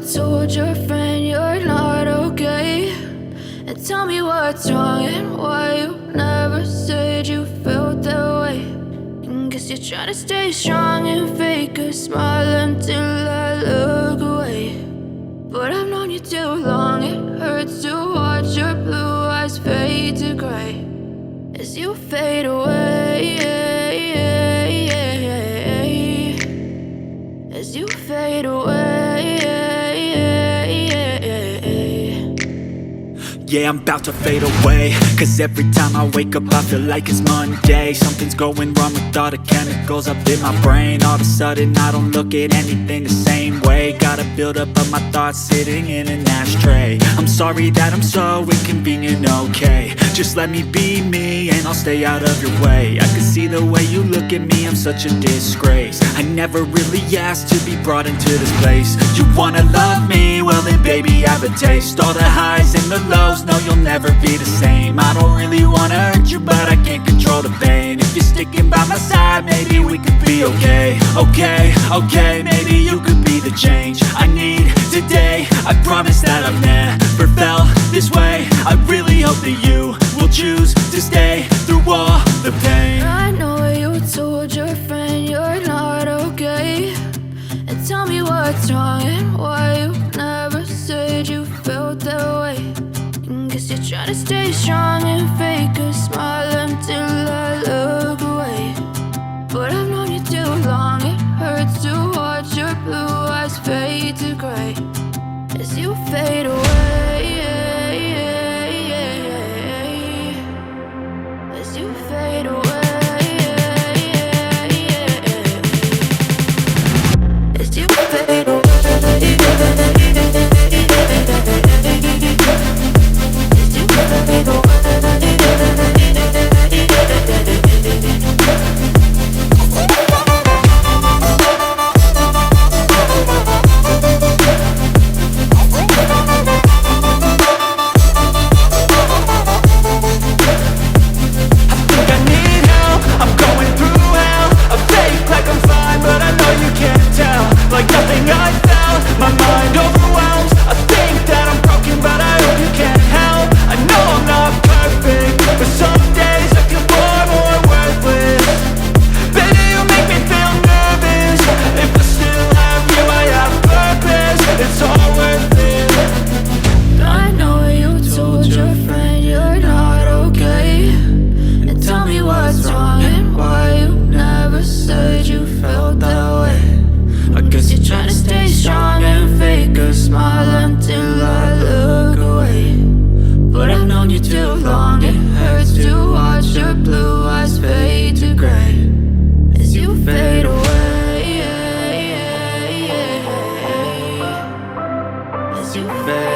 told your friend you're not okay? And tell me what's wrong and why you never said you felt that way. And guess you're trying to stay strong and fake a smile until I look away. But I've known you too long, it hurts to watch your blue eyes fade to gray as you fade away, as you fade away. Yeah, I'm about to fade away, cause every time I wake up I feel like it's Monday. Something's going wrong with all the chemicals up in my brain. All of a sudden I don't look at anything the same way. Got a buildup of my thoughts sitting in an ashtray. I'm sorry that I'm so inconvenient, okay? Just let me be me and I'll stay out of your way. I can see the way you look at me, I'm such a disgrace. I never really asked to be brought into this place. You wanna love me? Well then baby I have a taste. All the highs and the lows, no, you'll never be the same. I don't really wanna hurt you, but I can't control the pain. If you're sticking by my side, maybe we could be okay. Okay, maybe you could be the change I need today. I promise that I've never felt this way. I really hope that you will choose to stay through all the pain. I know you told your friend you're not okay. And tell me what's wrong and why you never said you felt that way. Guess you're trying to stay strong and fake a smile until I look away. But I've known you too long, it hurts to watch your blue eyes fade to gray as you fade away, as you fade away, as you fade away. You fade